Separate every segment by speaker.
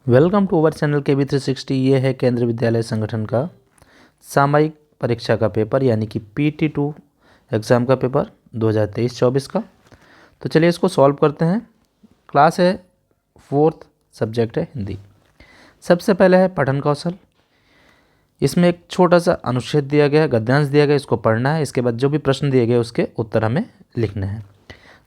Speaker 1: Welcome to our channel KB360। ये है केंद्रीय विद्यालय संगठन का सामयिक परीक्षा का पेपर यानी कि PT2 एग्ज़ाम का पेपर 2023-24 का। तो चलिए इसको सॉल्व करते हैं। क्लास है 4th, सब्जेक्ट है हिंदी। सबसे पहले है पठन कौशल। इसमें एक छोटा सा अनुच्छेद दिया गया है, गद्यांश दिया गया, इसको पढ़ना है। इसके बाद जो भी प्रश्न दिए गए उसके उत्तर हमें लिखने हैं।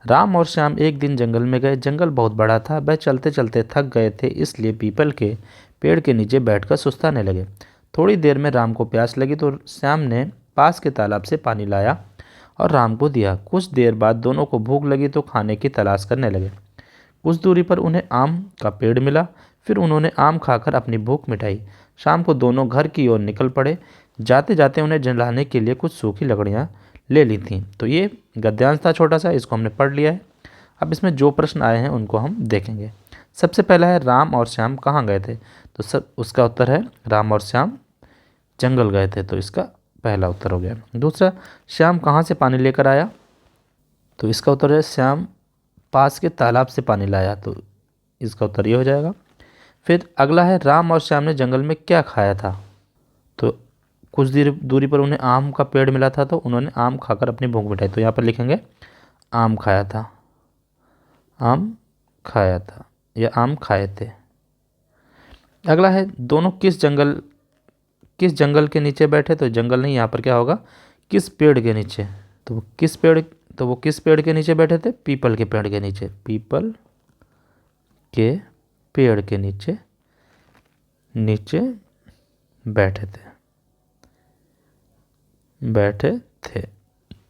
Speaker 1: राम और श्याम एक दिन जंगल में गए। जंगल बहुत बड़ा था। वह चलते चलते थक गए थे, इसलिए पीपल के पेड़ के नीचे बैठकर सुस्ताने लगे। थोड़ी देर में राम को प्यास लगी तो श्याम ने पास के तालाब से पानी लाया और राम को दिया। कुछ देर बाद दोनों को भूख लगी तो खाने की तलाश करने लगे। कुछ दूरी पर उन्हें आम का पेड़ मिला। फिर उन्होंने आम खाकर अपनी भूख मिटाई। शाम को दोनों घर की ओर निकल पड़े। जाते जाते उन्हें जलाने के लिए कुछ सूखी लकड़ियाँ ले ली थीं। तो ये गद्यांश था छोटा सा, इसको हमने पढ़ लिया है। अब इसमें जो प्रश्न आए हैं उनको हम देखेंगे। सबसे पहला है राम और श्याम कहाँ गए थे। तो सब उसका उत्तर है राम और श्याम जंगल गए थे। तो इसका पहला उत्तर हो गया। दूसरा, श्याम कहाँ से पानी लेकर आया। तो इसका उत्तर है श्याम पास के तालाब से पानी लाया। तो इसका उत्तर ये हो जाएगा। फिर अगला है राम और श्याम ने जंगल में क्या खाया था। तो कुछ दूरी पर उन्हें आम का पेड़ मिला था तो उन्होंने आम खाकर अपनी भूख मिटाई। तो यहाँ पर लिखेंगे आम खाया था, आम खाया था या आम खाए थे। अगला है दोनों किस जंगल के नीचे बैठे। तो जंगल नहीं, यहाँ पर क्या होगा, किस पेड़ के नीचे। तो वो किस पेड़ के नीचे बैठे थे। पीपल के पेड़ के नीचे, पीपल के पेड़ के नीचे बैठे थे।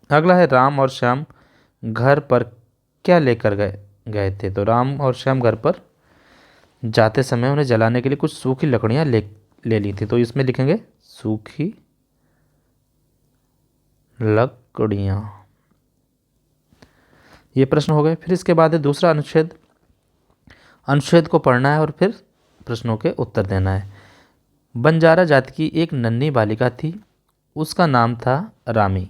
Speaker 1: अगला है राम और श्याम घर पर क्या लेकर गए थे। तो राम और श्याम घर पर जाते समय उन्हें जलाने के लिए कुछ सूखी लकड़ियां ले ली थी। तो इसमें लिखेंगे सूखी लकड़ियां। ये प्रश्न हो गए। फिर इसके बाद है दूसरा अनुच्छेद को पढ़ना है और फिर प्रश्नों के उत्तर देना है। बंजारा जाति की एक नन्ही बालिका थी। उसका नाम था रामी।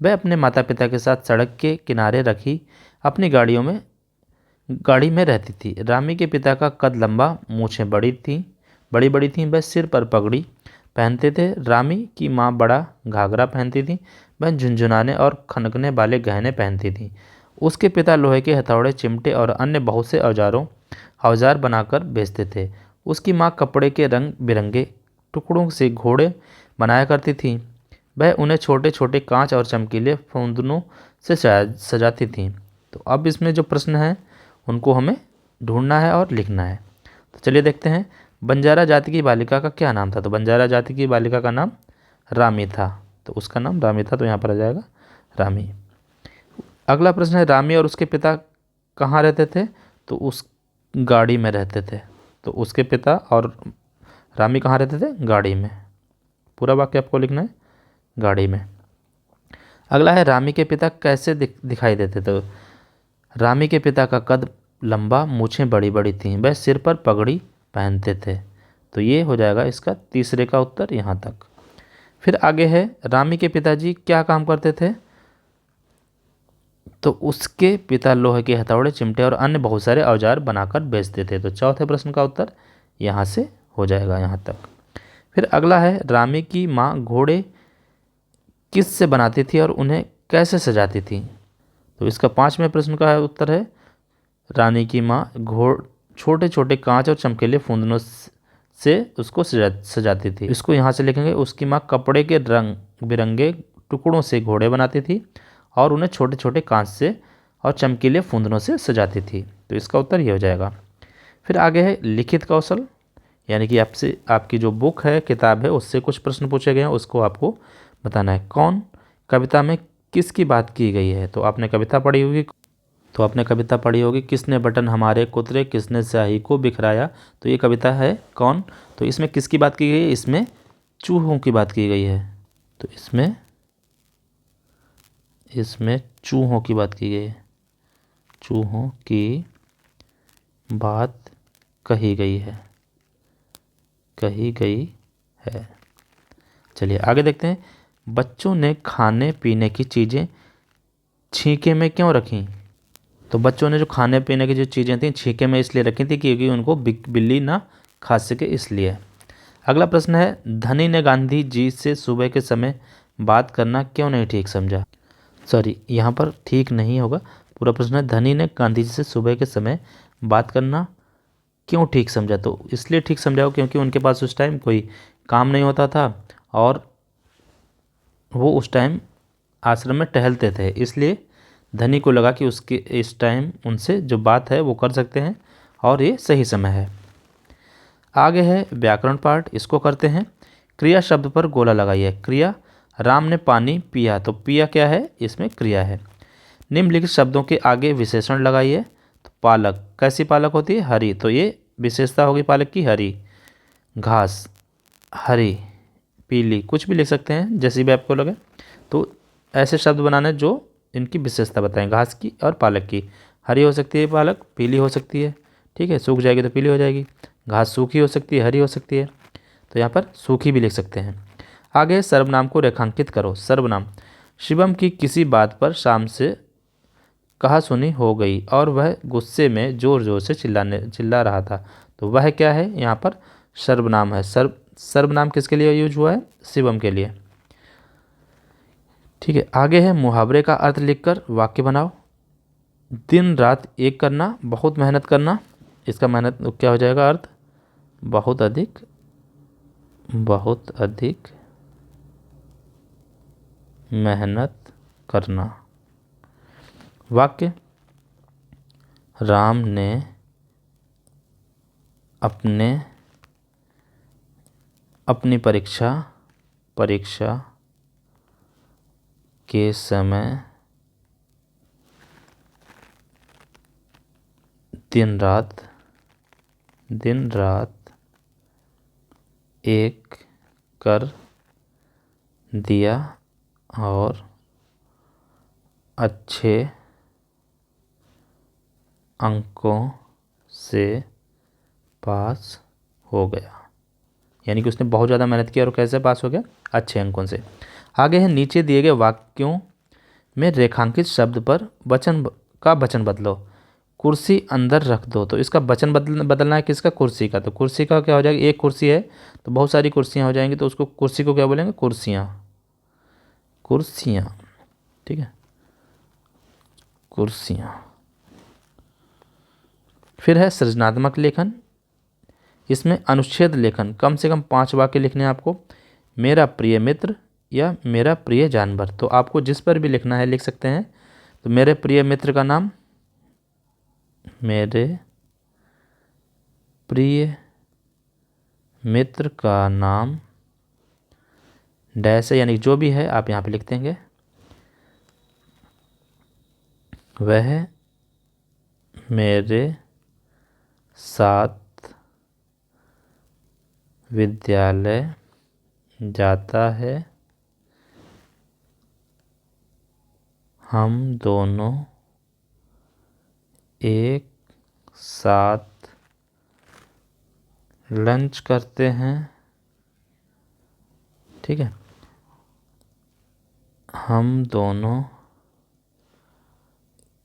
Speaker 1: वह अपने माता पिता के साथ सड़क के किनारे रखी अपनी गाड़ी में रहती थी। रामी के पिता का कद लंबा, मूछें बड़ी बड़ी थीं। वह सिर पर पगड़ी पहनते थे। रामी की माँ बड़ा घाघरा पहनती थी। वह झुनझुनाने और खनकने वाले गहने पहनती थी। उसके पिता लोहे के हथौड़े, चिमटे और अन्य बहुत से औजार बनाकर बेचते थे। उसकी माँ कपड़े के रंग बिरंगे टुकड़ों से घोड़े बनाया करती थी। वह उन्हें छोटे छोटे कांच और चमकीले फूंदनों से सजाती थी। तो अब इसमें जो प्रश्न है उनको हमें ढूंढना है और लिखना है। तो चलिए देखते हैं। बंजारा जाति की बालिका का क्या नाम था। तो बंजारा जाति की बालिका का नाम रामी था। तो उसका नाम रामी था, तो यहाँ पर आ जाएगा रामी। अगला प्रश्न है रामी और उसके पिता कहाँ रहते थे। तो उस गाड़ी में रहते थे। तो उसके पिता और रामी कहाँ रहते थे, गाड़ी में। पूरा वाक्य आपको लिखना है, गाड़ी में। अगला है रामी के पिता कैसे दिखाई देते। तो रामी के पिता का कद लंबा, मूछें बड़ी बड़ी थीं। वह सिर पर पगड़ी पहनते थे। तो ये हो जाएगा इसका तीसरे का उत्तर यहाँ तक। फिर आगे है रामी के पिताजी क्या काम करते थे। तो उसके पिता लोहे के हथौड़े, चिमटे और अन्य बहुत सारे औजार बनाकर बेचते थे। तो चौथे प्रश्न का उत्तर यहाँ से हो जाएगा यहाँ तक। फिर अगला है रामी की माँ घोड़े किस से बनाती थी और उन्हें कैसे सजाती थी। तो इसका पांचवें प्रश्न का उत्तर है रानी की माँ छोटे छोटे कांच और चमकीले फूंदनों से उसको सजाती थी। इसको यहाँ से लिखेंगे उसकी माँ कपड़े के रंग बिरंगे टुकड़ों से घोड़े बनाती थी और उन्हें छोटे छोटे कांच से और चमकीले फूंदनों से सजाती थी। तो इसका उत्तर ये हो जाएगा। फिर आगे है लिखित कौशल, यानी कि आपकी जो बुक है, किताब है, उससे कुछ प्रश्न पूछे गए हैं, उसको आपको बताना है। कौन कविता में किसकी बात की गई है। तो आपने कविता पढ़ी होगी किसने बटन हमारे कुतरे, किसने स्याही को बिखराया। तो ये कविता है कौन। तो इसमें किसकी बात की गई है, इसमें चूहों की बात की गई है। तो इसमें चूहों की बात की गई है, चूहों की बात कही गई है। चलिए आगे देखते हैं। बच्चों ने खाने पीने की चीज़ें छींके में क्यों रखी। तो बच्चों ने जो खाने पीने की जो चीज़ें थी छींके में इसलिए रखी थी क्योंकि उनको बिल्ली ना खा सके इसलिए। अगला प्रश्न है, धनी ने गांधी जी से सुबह के समय बात करना क्यों नहीं ठीक समझा। सॉरी, यहाँ पर ठीक नहीं होगा, पूरा प्रश्न है धनी ने गांधी जी से सुबह के समय बात करना क्यों ठीक समझा। तो इसलिए ठीक समझा हो क्योंकि उनके पास उस टाइम कोई काम नहीं होता था और वो उस टाइम आश्रम में टहलते थे, इसलिए धनी को लगा कि उसके इस टाइम उनसे जो बात है वो कर सकते हैं और ये सही समय है। आगे है व्याकरण पार्ट, इसको करते हैं। क्रिया शब्द पर गोला लगाइए। क्रिया, राम ने पानी पिया, तो पिया क्या है, इसमें क्रिया है। निम्नलिखित शब्दों के आगे विशेषण लगाइए। तो पालक, कैसी पालक होती है, हरी, तो ये विशेषता होगी पालक की, हरी। घास, हरी, पीली, कुछ भी लिख सकते हैं जैसी भी आपको लगे। तो ऐसे शब्द बनाने जो इनकी विशेषता बताएं, घास की और पालक की। हरी हो सकती है पालक, पीली हो सकती है, ठीक है, सूख जाएगी तो पीली हो जाएगी। घास सूखी हो सकती है, हरी हो सकती है, तो यहाँ पर सूखी भी लिख सकते हैं। आगे सर्वनाम को रेखांकित करो। सर्वनाम, शिवम की किसी बात पर शाम से कहासुनी हो गई और वह गुस्से में जोर जोर से चिल्ला रहा था, तो वह क्या है, यहाँ पर सर्वनाम है। सर्वनाम किसके लिए यूज हुआ है, शिवम के लिए, ठीक है। आगे है मुहावरे का अर्थ लिखकर वाक्य बनाओ। दिन रात एक करना, बहुत मेहनत करना, इसका मेहनत क्या हो जाएगा अर्थ, बहुत अधिक मेहनत करना। वाक्य, राम ने अपनी परीक्षा के समय दिन रात एक कर दिया और अच्छे अंकों से पास हो गया, यानी कि उसने बहुत ज़्यादा मेहनत की और कैसे पास हो गया, अच्छे अंकों से। आगे है नीचे दिए गए वाक्यों में रेखांकित शब्द पर वचन बदलो। कुर्सी अंदर रख दो, तो इसका वचन बदलना है किसका, कुर्सी का। तो कुर्सी का क्या हो जाएगा, एक कुर्सी है तो बहुत सारी कुर्सियाँ हो जाएंगी, तो उसको कुर्सी को क्या बोलेंगे, कुर्सियाँ, ठीक है, कुर्सियाँ। फिर है सृजनात्मक लेखन, इसमें अनुच्छेद लेखन, कम से कम 5 वाक्य लिखने हैं आपको। मेरा प्रिय मित्र या मेरा प्रिय जानवर, तो आपको जिस पर भी लिखना है लिख सकते हैं। तो मेरे प्रिय मित्र का नाम, मेरे प्रिय मित्र का नाम डैश है, यानी जो भी है आप यहाँ पे लिख देंगे। वह मेरे साथ विद्यालय जाता है, हम दोनों एक साथ लंच करते हैं, ठीक है, हम दोनों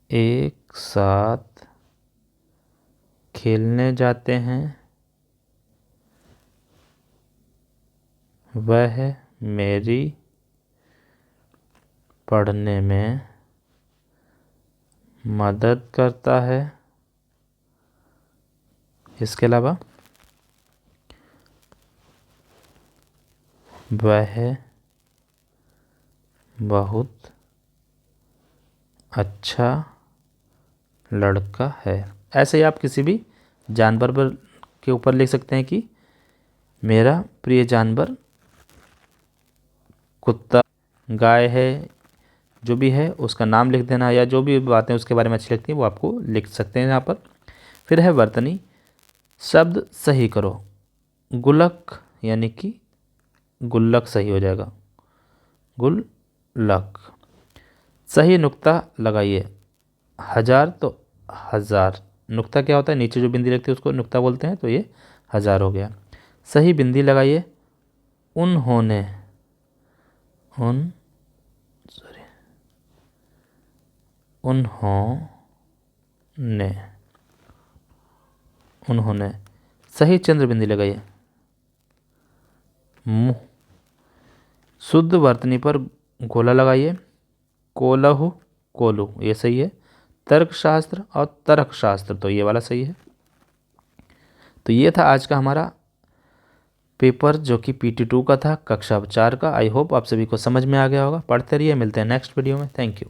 Speaker 1: एक साथ खेलने जाते हैं, वह मेरी पढ़ने में मदद करता है। इसके अलावा वह बहुत अच्छा लड़का है। ऐसे ही आप किसी भी जानवर पर के ऊपर लिख सकते हैं कि मेरा प्रिय जानवर कुत्ता, गाय है, जो भी है उसका नाम लिख देना, या जो भी बातें उसके बारे में अच्छी लगती हैं वो आपको लिख सकते हैं यहाँ पर। फिर है वर्तनी, शब्द सही करो। गुल्लक यानी कि गुल्लक सही हो जाएगा, गुल्लक। सही नुक्ता लगाइए। हजार तो हजार, नुक्ता क्या होता है, नीचे जो बिंदी लगती है उसको नुक्ता बोलते हैं, तो ये हजार हो गया। सही बिंदी लगाइए। उन्होंने सही चंद्र बिंदी लगाइए। मुँह, शुद्ध वर्तनी पर गोला लगाइए। कोलहु कोलू, ये सही है। तर्कशास्त्र और तर्कशास्त्र, तो ये वाला सही है। तो ये था आज का हमारा पेपर जो कि PT2 का था, कक्षा 4 का। आई होप आप सभी को समझ में आ गया होगा। पढ़ते रहिए, मिलते हैं नेक्स्ट वीडियो में। Thank you.